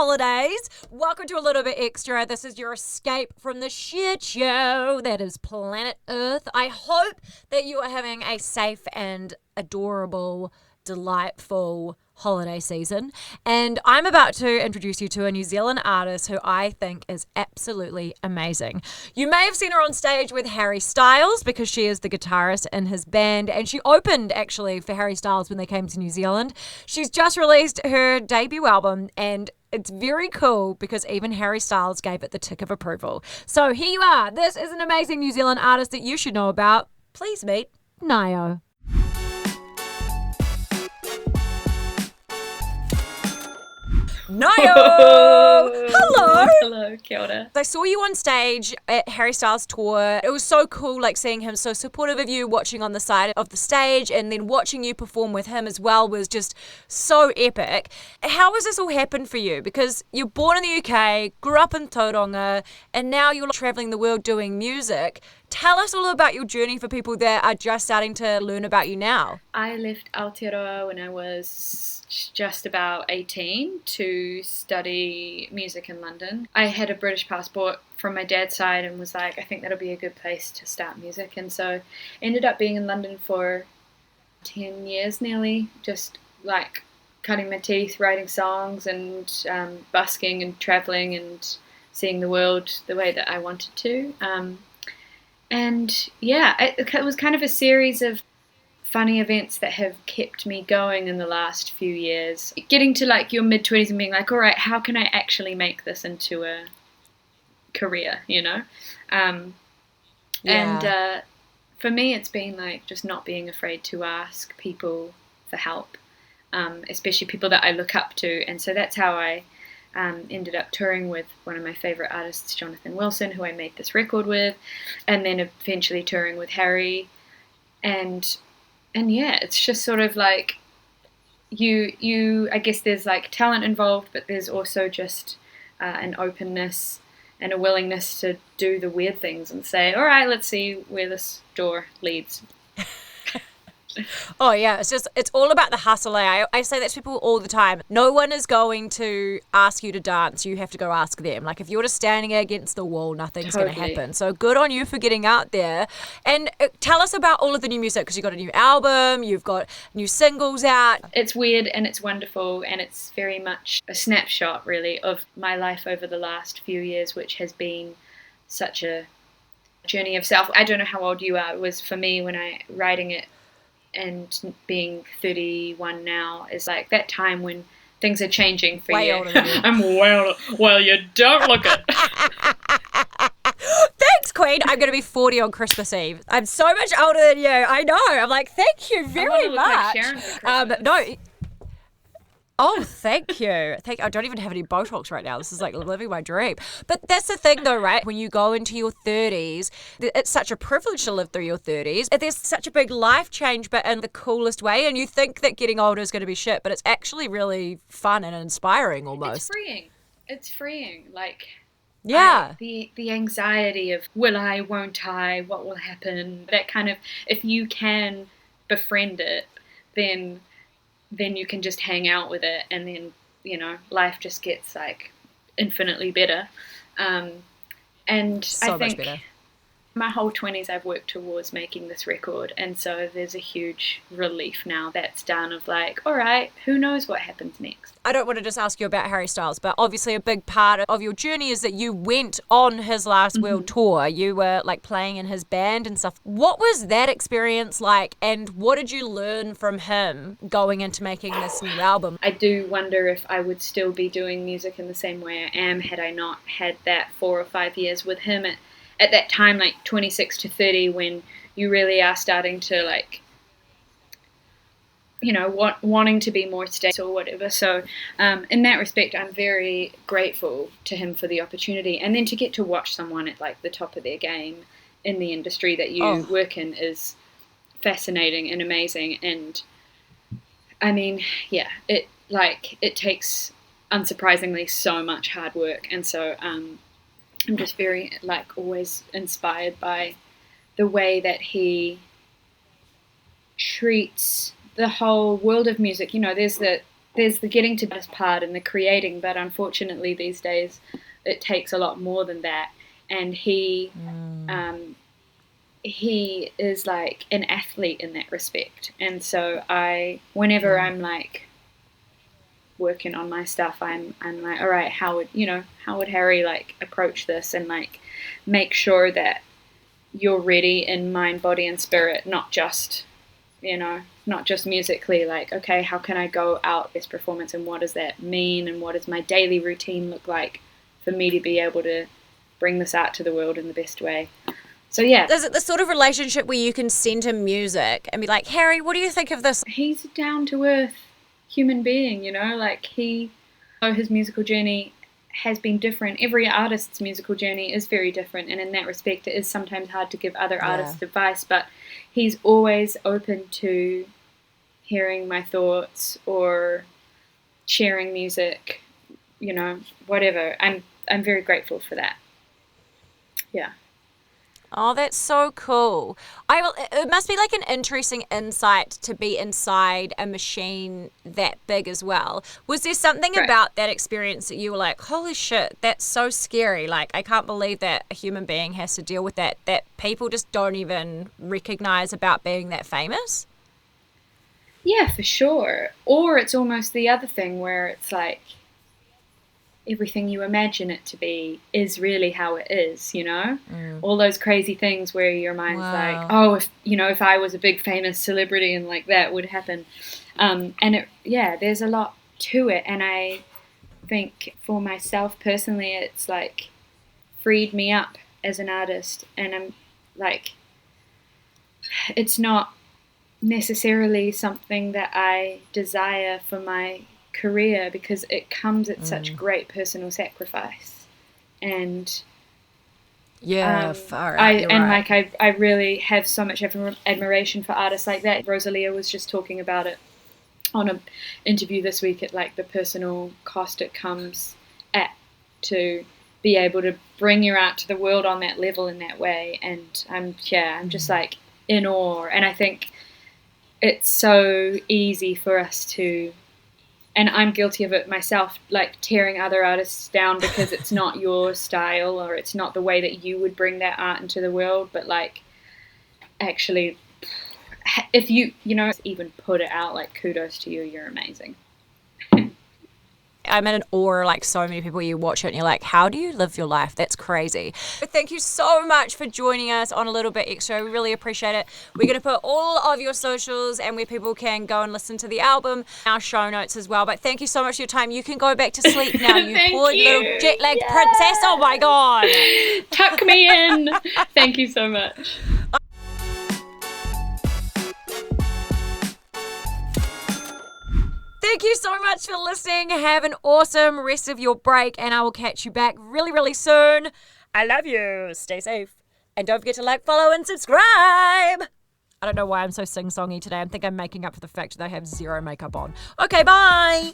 holidays. Welcome to A Little Bit Extra. This is your escape from the shit show that is planet Earth. I hope that you are having a safe and adorable, delightful holiday season. And I'm about to introduce you to a New Zealand artist who I think is absolutely amazing. You may have seen her on stage with Harry Styles because she is the guitarist in his band, and she opened actually for Harry Styles when they came to New Zealand. She's just released her debut album, and it's very cool because even Harry Styles gave it the tick of approval. So here you are. This is an amazing New Zealand artist that you should know about. Please meet Nio. Nio! Hello! Hello, kia ora. I saw you on stage at Harry Styles' tour. It was so cool, like seeing him so supportive of you, watching on the side of the stage, and then watching you perform with him as well was just so epic. How has this all happened for you? Because you're born in the UK, grew up in Tauranga, and now you're traveling the world doing music. Tell us all about your journey for people that are just starting to learn about you now. I left Aotearoa when I was just about 18 to study music in London. I had a British passport from my dad's side and was like, I think that'll be a good place to start music. And so ended up being in London for 10 years nearly, just like cutting my teeth, writing songs and busking and traveling and seeing the world the way that I wanted to. And yeah, it was kind of a series of funny events that have kept me going in the last few years. Getting to like your mid-20s and being like, all right, how can I actually make this into a career, you know? And for me, it's been like just not being afraid to ask people for help, especially people that I look up to. And so that's how I ended up touring with one of my favorite artists, Jonathan Wilson, who I made this record with, and then eventually touring with Harry. And yeah, it's just sort of like you I guess there's like talent involved, but there's also just an openness and a willingness to do the weird things and say, all right, let's see where this door leads. Oh yeah, it's all about the hustle. I say that to people all the time. No one is going to ask you to dance. You have to go ask them. Like if you're just standing against the wall, nothing's going to happen. So good on you for getting out there. And tell us about all of the new music, because you've got a new album, you've got new singles out. It's weird and it's wonderful, and it's very much a snapshot really of my life over the last few years, which has been such a journey of self. I don't know how old you are. It was for me when I writing it, and being 31 now is like that time when things are changing for way you. Older than you. I'm way older. Well, you don't look it. Thanks, Queen. I'm going to be 40 on Christmas Eve. I'm so much older than you. I know. I'm like, thank you very much. Like Sharyn for Christmas. No. Oh, thank you. I don't even have any Botox right now. This is like living my dream. But that's the thing though, right? When you go into your 30s, it's such a privilege to live through your 30s. There's such a big life change, but in the coolest way. And you think that getting older is going to be shit, but it's actually really fun and inspiring almost. It's freeing. Like, yeah. The anxiety of will I, won't I, what will happen, that kind of, if you can befriend it, then you can just hang out with it, and then, you know, life just gets like infinitely better. And so I think much better. My whole 20s I've worked towards making this record, and so there's a huge relief now that's done of like, all right, who knows what happens next. I don't want to just ask you about Harry Styles, but obviously a big part of your journey is that you went on his last world tour. You were like playing in his band and stuff. What was that experience like, and what did you learn from him going into making this new album? I do wonder if I would still be doing music in the same way I am had I not had that 4 or 5 years with him at that time, like 26 to 30, when you really are starting to like, you know, wanting to be more stable or whatever. So in that respect, I'm very grateful to him for the opportunity. And then to get to watch someone at like the top of their game in the industry that you work in is fascinating and amazing. And I mean, yeah, it takes unsurprisingly so much hard work. And so I'm just very like always inspired by the way that he treats the whole world of music. You know, there's the there's the getting to this part and the creating, but unfortunately these days it takes a lot more than that. And he is like an athlete in that respect. And so whenever I'm like working on my stuff, I'm like, all right, how would Harry like approach this, and like make sure that you're ready in mind, body, and spirit, not just musically, like, okay, how can I go out this performance, and what does that mean, and what does my daily routine look like for me to be able to bring this out to the world in the best way. So yeah. Is it the sort of relationship where you can send him music and be like, Harry, what do you think of this? He's a down-to-earth human being, like his musical journey has been different. Every artist's musical journey is very different, and in that respect it is sometimes hard to give other artists advice, but he's always open to hearing my thoughts or sharing music, whatever. I'm very grateful for that. Yeah. Oh, that's so cool. It must be like an interesting insight to be inside a machine that big as well. Was there something about that experience that you were like, holy shit, that's so scary. Like, I can't believe that a human being has to deal with that people just don't even recognize about being that famous? Yeah, for sure. Or it's almost the other thing where it's like, everything you imagine it to be is really how it is, all those crazy things where your mind's like, oh, if I was a big famous celebrity and like that would happen, and there's a lot to it. And I think for myself personally, it's like freed me up as an artist, and I'm like, it's not necessarily something that I desire for my career, because it comes at such great personal sacrifice. And far out, I really have so much admiration for artists like that. Rosalia was just talking about it on an interview this week, at like the personal cost it comes at to be able to bring your art to the world on that level in that way. And I'm just like in awe. And I think it's so easy for us to, and I'm guilty of it myself, like tearing other artists down because it's not your style, or it's not the way that you would bring that art into the world. But like, actually, if you even put it out, like, kudos to you, you're amazing. I'm in awe, like so many people, you watch it and you're like, how do you live your life? That's crazy. Thank you so much for joining us on A Little Bit Extra. We really appreciate it. We're going to put all of your socials and where people can go and listen to the album in our show notes as well. But thank you so much for your time. You can go back to sleep now, you poor little jet-lagged princess. Oh my God. Tuck me in. Thank you so much. Thank you so much for listening. Have an awesome rest of your break, and I will catch you back really, really soon. I love you. Stay safe. And don't forget to like, follow, and subscribe. I don't know why I'm so sing-songy today. I think I'm making up for the fact that I have zero makeup on. Okay, bye.